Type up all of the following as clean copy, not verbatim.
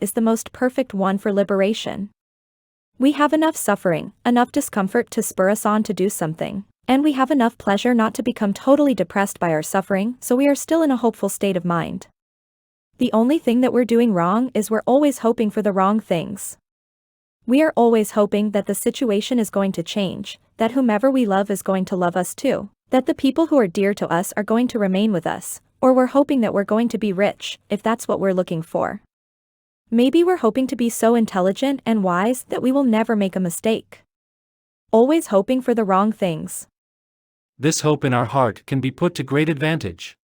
is the most perfect one for liberation. We have enough suffering, enough discomfort to spur us on to do something, and we have enough pleasure not to become totally depressed by our suffering, so we are still in a hopeful state of mind. The only thing that we're doing wrong is we're always hoping for the wrong things. We are always hoping that the situation is going to change, that whomever we love is going to love us too, that the people who are dear to us are going to remain with us, or we're hoping that we're going to be rich, if that's what we're looking for. Maybe we're hoping to be so intelligent and wise that we will never make a mistake. Always hoping for the wrong things. This hope in our heart can be put to great advantage.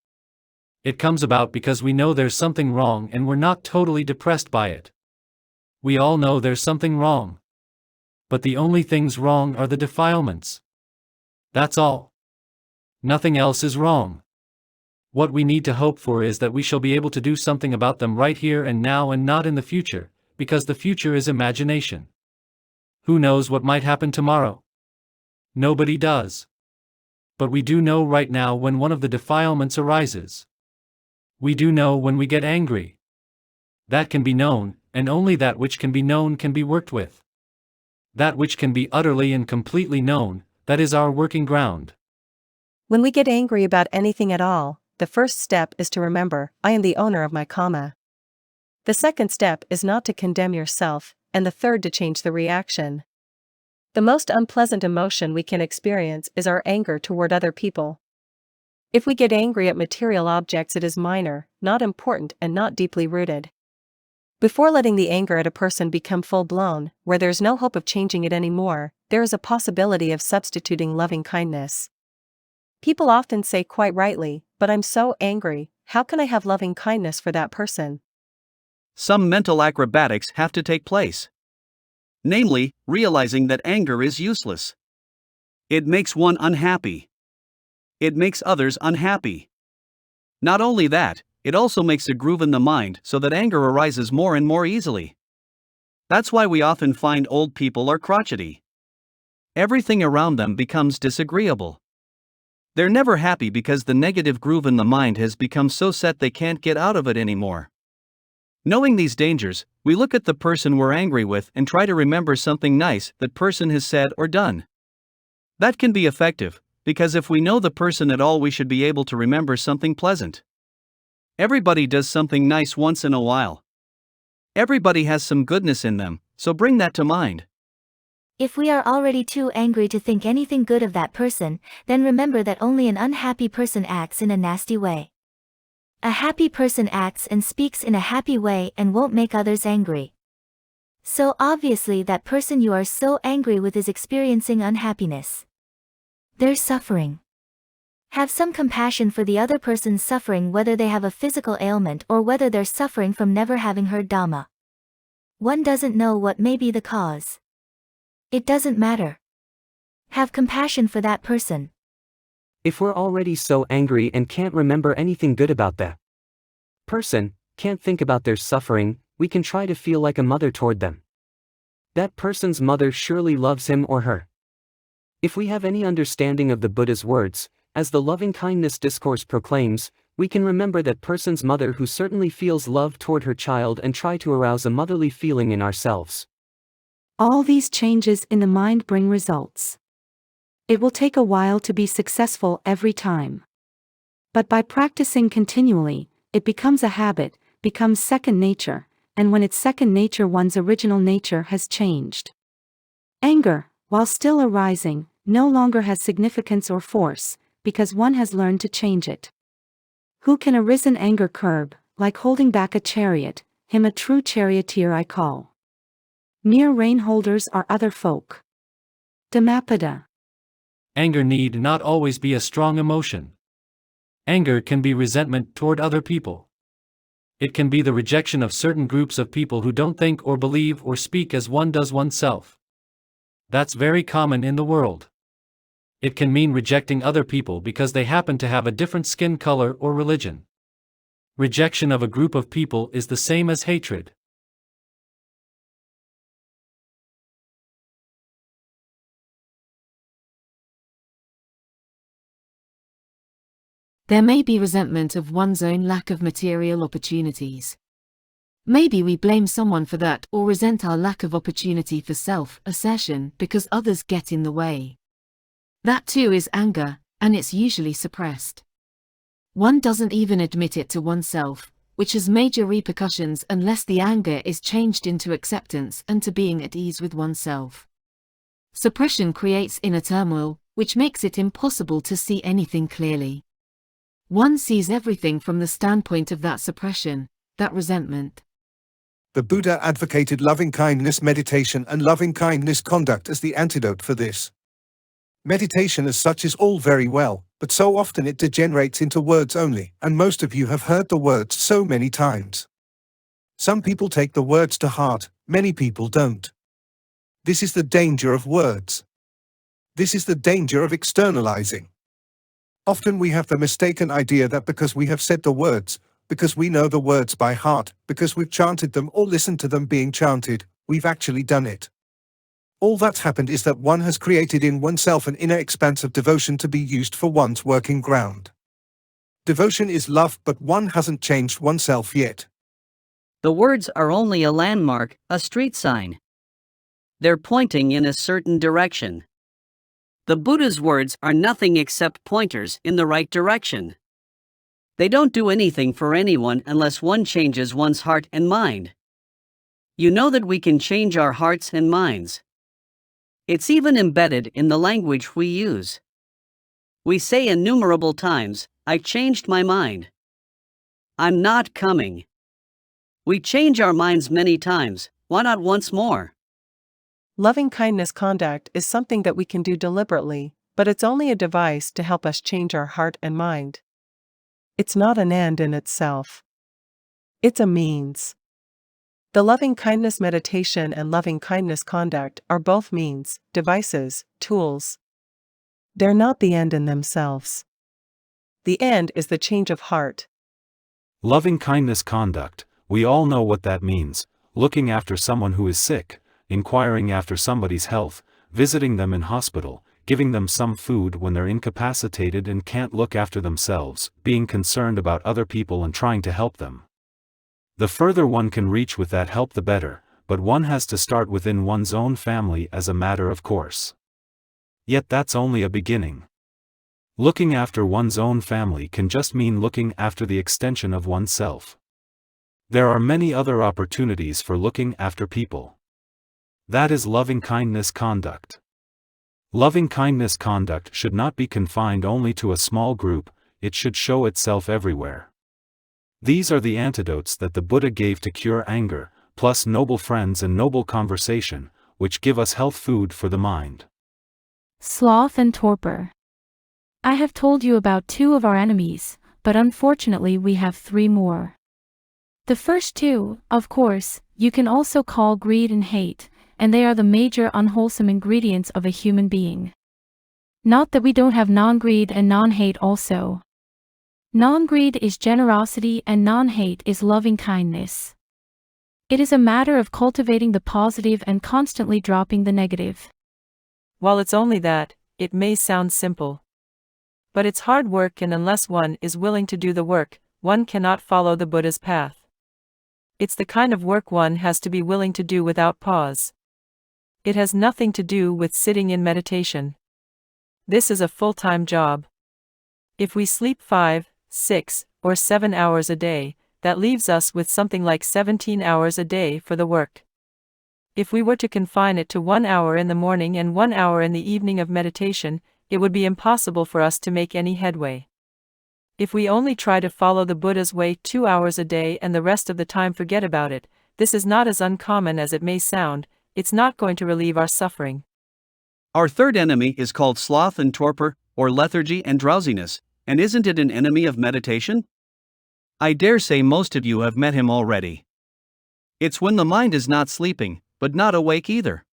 It comes about because we know there's something wrong and we're not totally depressed by it. We all know there's something wrong. But the only things wrong are the defilements. That's all. Nothing else is wrong. What we need to hope for is that we shall be able to do something about them right here and now and not in the future, because the future is imagination. Who knows what might happen tomorrow? Nobody does. But we do know right now when one of the defilements arises. We do know when we get angry. That can be known, and only that which can be known can be worked with. That which can be utterly and completely known, that is our working ground. When we get angry about anything at all, the first step is to remember, I am the owner of my karma. The second step is not to condemn yourself, and the third to change the reaction. The most unpleasant emotion we can experience is our anger toward other people. If we get angry at material objects, it is minor, not important, and not deeply rooted. Before letting the anger at a person become full-blown, where there's no hope of changing it anymore, there is a possibility of substituting loving kindness. People often say quite rightly, but I'm so angry, how can I have loving kindness for that person? Some mental acrobatics have to take place. Namely, realizing that anger is useless. It makes one unhappy. It makes others unhappy. Not only that, it also makes a groove in the mind so that anger arises more and more easily. That's why we often find old people are crotchety. Everything around them becomes disagreeable. They're never happy because the negative groove in the mind has become so set they can't get out of it anymore. Knowing these dangers, we look at the person we're angry with and try to remember something nice that person has said or done. That can be effective, because if we know the person at all, we should be able to remember something pleasant. Everybody does something nice once in a while. Everybody has some goodness in them, so bring that to mind. If we are already too angry to think anything good of that person, then remember that only an unhappy person acts in a nasty way. A happy person acts and speaks in a happy way and won't make others angry. So obviously that person you are so angry with is experiencing unhappiness. They're suffering. Have some compassion for the other person's suffering, whether they have a physical ailment or whether they're suffering from never having heard Dhamma. One doesn't know what may be the cause. It doesn't matter. Have compassion for that person. If we're already so angry and can't remember anything good about that person, can't think about their suffering, we can try to feel like a mother toward them. That person's mother surely loves him or her. If we have any understanding of the Buddha's words, as the loving-kindness discourse proclaims, we can remember that person's mother who certainly feels love toward her child and try to arouse a motherly feeling in ourselves. All these changes in the mind bring results. It will take a while to be successful every time. But by practicing continually, it becomes a habit, becomes second nature, and when it's second nature, one's original nature has changed. Anger, while still arising, no longer has significance or force, because one has learned to change it. Who can arisen anger curb, like holding back a chariot, him a true charioteer I call. Mere rein holders are other folk. Dhammapada. Anger need not always be a strong emotion. Anger can be resentment toward other people. It can be the rejection of certain groups of people who don't think or believe or speak as one does oneself. That's very common in the world. It can mean rejecting other people because they happen to have a different skin color or religion. Rejection of a group of people is the same as hatred. There may be resentment of one's own lack of material opportunities. Maybe we blame someone for that or resent our lack of opportunity for self-assertion because others get in the way. That too is anger, and it's usually suppressed. One doesn't even admit it to oneself, which has major repercussions unless the anger is changed into acceptance and to being at ease with oneself. Suppression creates inner turmoil, which makes it impossible to see anything clearly. One sees everything from the standpoint of that suppression, that resentment. The Buddha advocated loving-kindness meditation and loving-kindness conduct as the antidote for this. Meditation as such is all very well, but so often it degenerates into words only, and most of you have heard the words so many times. Some people take the words to heart, many people don't. This is the danger of words. This is the danger of externalizing. Often we have the mistaken idea that because we have said the words, because we know the words by heart, because we've chanted them or listened to them being chanted, we've actually done it. All that's happened is that one has created in oneself an inner expanse of devotion to be used for one's working ground. Devotion is love, but one hasn't changed oneself yet. The words are only a landmark, a street sign. They're pointing in a certain direction. The Buddha's words are nothing except pointers in the right direction. They don't do anything for anyone unless one changes one's heart and mind. You know that we can change our hearts and minds. It's even embedded in the language we use. We say innumerable times, "I changed my mind. I'm not coming." We change our minds many times, why not once more? Loving-kindness conduct is something that we can do deliberately, but it's only a device to help us change our heart and mind. It's not an end in itself. It's a means. The loving-kindness meditation and loving-kindness conduct are both means, devices, tools. They're not the end in themselves. The end is the change of heart. Loving-kindness conduct, we all know what that means: looking after someone who is sick, inquiring after somebody's health, visiting them in hospital, giving them some food when they're incapacitated and can't look after themselves, being concerned about other people and trying to help them. The further one can reach with that help the better, but one has to start within one's own family as a matter of course. Yet that's only a beginning. Looking after one's own family can just mean looking after the extension of oneself. There are many other opportunities for looking after people. That is loving-kindness conduct. Loving-kindness conduct should not be confined only to a small group, it should show itself everywhere. These are the antidotes that the Buddha gave to cure anger, plus noble friends and noble conversation, which give us health food for the mind. Sloth and torpor. I have told you about 2 of our enemies, but unfortunately we have 3 more. The first 2, of course, you can also call greed and hate, and they are the major unwholesome ingredients of a human being. Not that we don't have non-greed and non-hate also. Non-greed is generosity and non-hate is loving-kindness. It is a matter of cultivating the positive and constantly dropping the negative. While it's only that, it may sound simple. But it's hard work, and unless one is willing to do the work, one cannot follow the Buddha's path. It's the kind of work one has to be willing to do without pause. It has nothing to do with sitting in meditation. This is a full-time job. If we sleep 5, 6, or 7 hours a day, that leaves us with something like 17 hours a day for the work. If we were to confine it to 1 hour in the morning and 1 hour in the evening of meditation, it would be impossible for us to make any headway. If we only try to follow the Buddha's way 2 hours a day and the rest of the time forget about it, this is not as uncommon as it may sound. It's not going to relieve our suffering. Our third enemy is called sloth and torpor, or lethargy and drowsiness, and isn't it an enemy of meditation? I dare say most of you have met him already. It's when the mind is not sleeping, but not awake either.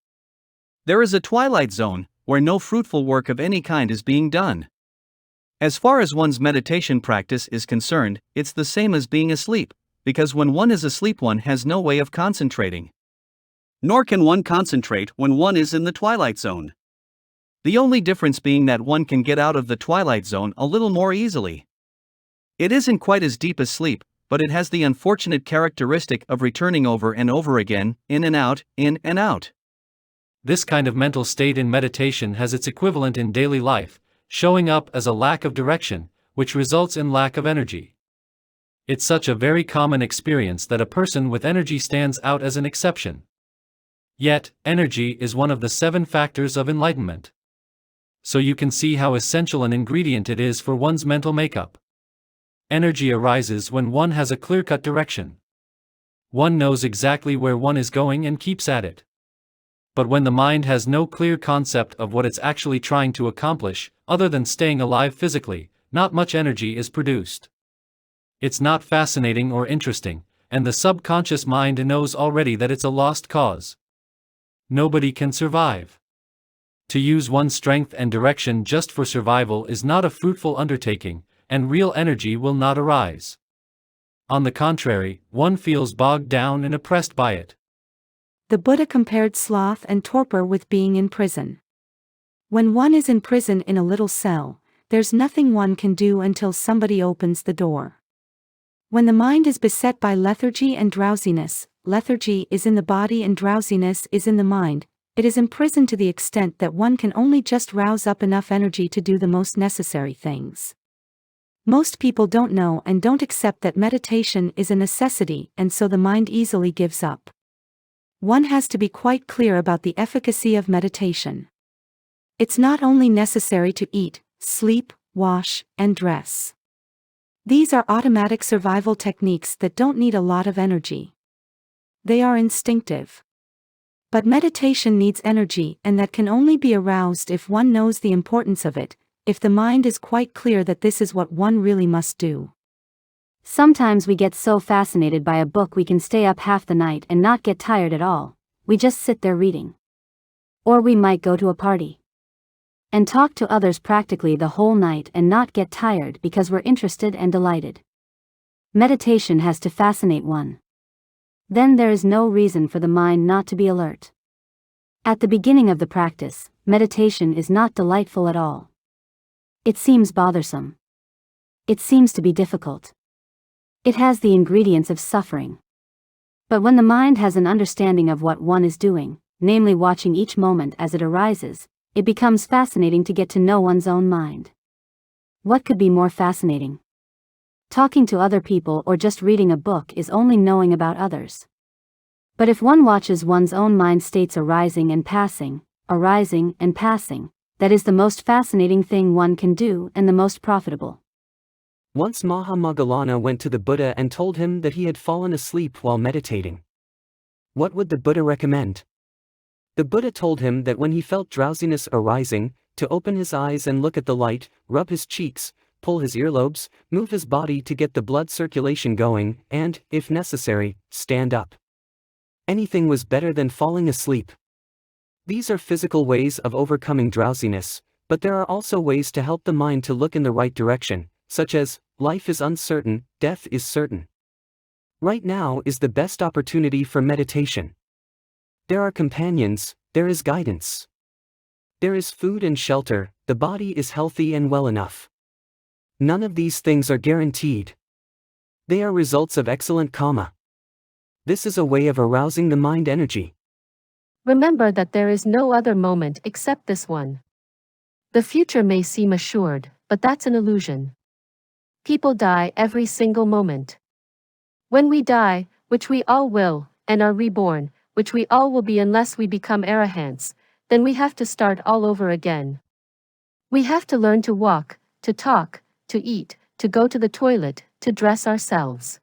There is a twilight zone, where no fruitful work of any kind is being done. As far as one's meditation practice is concerned, it's the same as being asleep, because when one is asleep one has no way of concentrating. Nor can one concentrate when one is in the twilight zone. The only difference being that one can get out of the twilight zone a little more easily. It isn't quite as deep as sleep, but it has the unfortunate characteristic of returning over and over again, in and out, in and out. This kind of mental state in meditation has its equivalent in daily life, showing up as a lack of direction, which results in lack of energy. It's such a very common experience that a person with energy stands out as an exception. Yet, energy is one of the 7 factors of enlightenment. So you can see how essential an ingredient it is for one's mental makeup. Energy arises when one has a clear-cut direction. One knows exactly where one is going and keeps at it. But when the mind has no clear concept of what it's actually trying to accomplish, other than staying alive physically, not much energy is produced. It's not fascinating or interesting, and the subconscious mind knows already that it's a lost cause. Nobody can survive. To use one's strength and direction just for survival is not a fruitful undertaking, and real energy will not arise. On the contrary, one feels bogged down and oppressed by it. The Buddha compared sloth and torpor with being in prison. When one is in prison in a little cell, there's nothing one can do until somebody opens the door. When the mind is beset by lethargy and drowsiness, lethargy is in the body and drowsiness is in the mind, it is imprisoned to the extent that one can only just rouse up enough energy to do the most necessary things. Most people don't know and don't accept that meditation is a necessity, and so the mind easily gives up. One has to be quite clear about the efficacy of meditation. It's not only necessary to eat, sleep, wash, and dress. These are automatic survival techniques that don't need a lot of energy. They are instinctive. But meditation needs energy, and that can only be aroused if one knows the importance of it, if the mind is quite clear that this is what one really must do. Sometimes we get so fascinated by a book we can stay up half the night and not get tired at all, we just sit there reading. Or we might go to a party and talk to others practically the whole night and not get tired because we're interested and delighted. Meditation has to fascinate one. Then there is no reason for the mind not to be alert. At the beginning of the practice, meditation is not delightful at all. It seems bothersome. It seems to be difficult. It has the ingredients of suffering. But when the mind has an understanding of what one is doing, namely watching each moment as it arises, it becomes fascinating to get to know one's own mind. What could be more fascinating? Talking to other people or just reading a book is only knowing about others. But if one watches one's own mind states arising and passing, that is the most fascinating thing one can do and the most profitable. Once Mahamoggalana went to the Buddha and told him that he had fallen asleep while meditating. What would the Buddha recommend? The Buddha told him that when he felt drowsiness arising, to open his eyes and look at the light, rub his cheeks, pull his earlobes, move his body to get the blood circulation going, and, if necessary, stand up. Anything was better than falling asleep. These are physical ways of overcoming drowsiness, but there are also ways to help the mind to look in the right direction, such as, life is uncertain, death is certain. Right now is the best opportunity for meditation. There are companions, there is guidance. There is food and shelter, the body is healthy and well enough. None of these things are guaranteed. They are results of excellent karma. This is a way of arousing the mind energy. Remember that there is no other moment except this one. The future may seem assured, but that's an illusion. People die every single moment. When we die, which we all will, and are reborn, which we all will be unless we become arahants, then we have to start all over again. We have to learn to walk, to talk, to eat, to go to the toilet, to dress ourselves.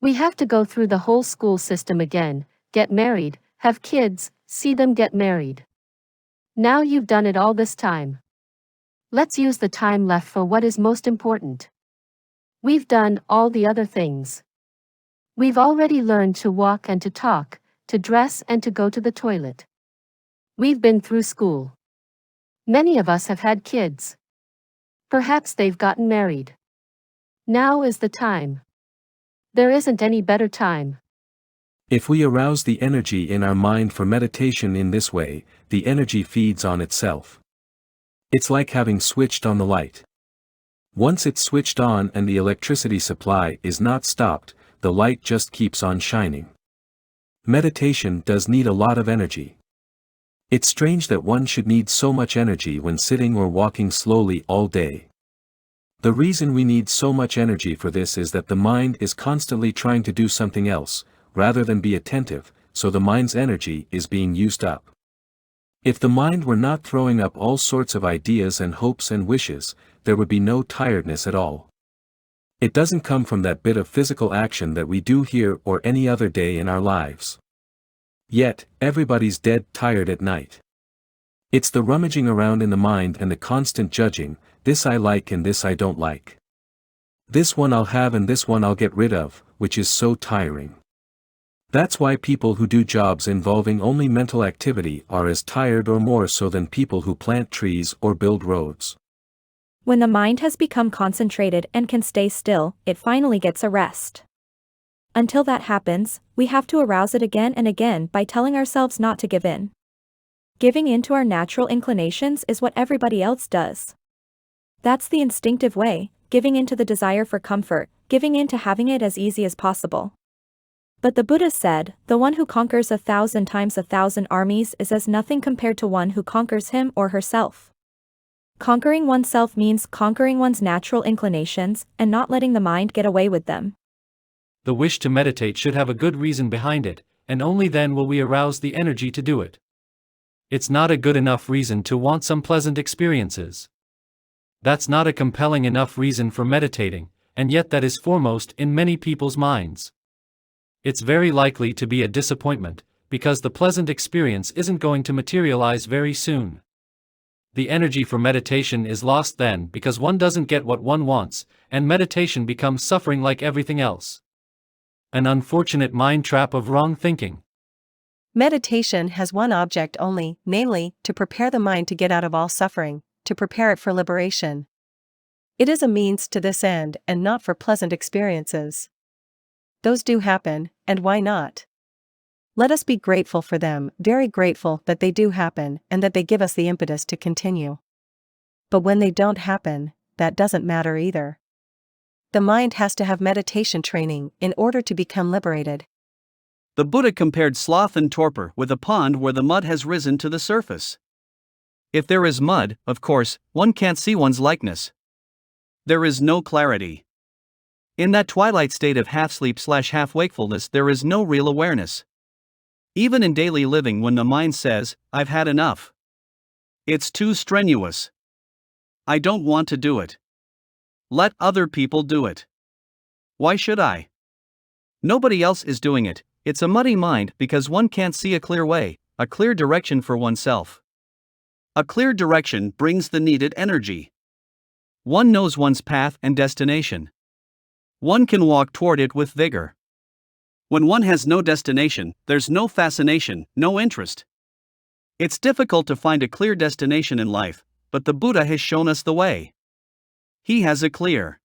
We have to go through the whole school system again, get married, have kids, see them get married. Now you've done it all this time. Let's use the time left for what is most important. We've done all the other things. We've already learned to walk and to talk, to dress and to go to the toilet. We've been through school. Many of us have had kids. Perhaps they've gotten married. Now is the time. There isn't any better time. If we arouse the energy in our mind for meditation in this way, the energy feeds on itself. It's like having switched on the light. Once it's switched on and the electricity supply is not stopped, the light just keeps on shining. Meditation does need a lot of energy. It's strange that one should need so much energy when sitting or walking slowly all day. The reason we need so much energy for this is that the mind is constantly trying to do something else, rather than be attentive, so the mind's energy is being used up. If the mind were not throwing up all sorts of ideas and hopes and wishes, there would be no tiredness at all. It doesn't come from that bit of physical action that we do here or any other day in our lives. Yet, everybody's dead tired at night. It's the rummaging around in the mind and the constant judging, this I like and this I don't like. This one I'll have and this one I'll get rid of, which is so tiring. That's why people who do jobs involving only mental activity are as tired or more so than people who plant trees or build roads. When the mind has become concentrated and can stay still, it finally gets a rest. Until that happens, we have to arouse it again and again by telling ourselves not to give in. Giving in to our natural inclinations is what everybody else does. That's the instinctive way, giving in to the desire for comfort, giving in to having it as easy as possible. But the Buddha said, the one who conquers 1,000 times 1,000 armies is as nothing compared to one who conquers him or herself. Conquering oneself means conquering one's natural inclinations and not letting the mind get away with them. The wish to meditate should have a good reason behind it, and only then will we arouse the energy to do it. It's not a good enough reason to want some pleasant experiences. That's not a compelling enough reason for meditating, and yet that is foremost in many people's minds. It's very likely to be a disappointment, because the pleasant experience isn't going to materialize very soon. The energy for meditation is lost then because one doesn't get what one wants, and meditation becomes suffering like everything else. An unfortunate mind trap of wrong thinking. Meditation has one object only, namely, to prepare the mind to get out of all suffering, to prepare it for liberation. It is a means to this end and not for pleasant experiences. Those do happen, and why not? Let us be grateful for them, very grateful that they do happen and that they give us the impetus to continue. But when they don't happen, that doesn't matter either. The mind has to have meditation training in order to become liberated. The Buddha compared sloth and torpor with a pond where the mud has risen to the surface. If there is mud, of course, one can't see one's likeness. There is no clarity. In that twilight state of half-sleep/half-wakefulness, there is no real awareness. Even in daily living, when the mind says, I've had enough. It's too strenuous. I don't want to do it. Let other people do it. Why should I? Nobody else is doing it. It's a muddy mind because one can't see a clear way, a clear direction for oneself. A clear direction brings the needed energy. One knows one's path and destination. One can walk toward it with vigor. When one has no destination, there's no fascination, no interest. It's difficult to find a clear destination in life, but the Buddha has shown us the way. He has a clear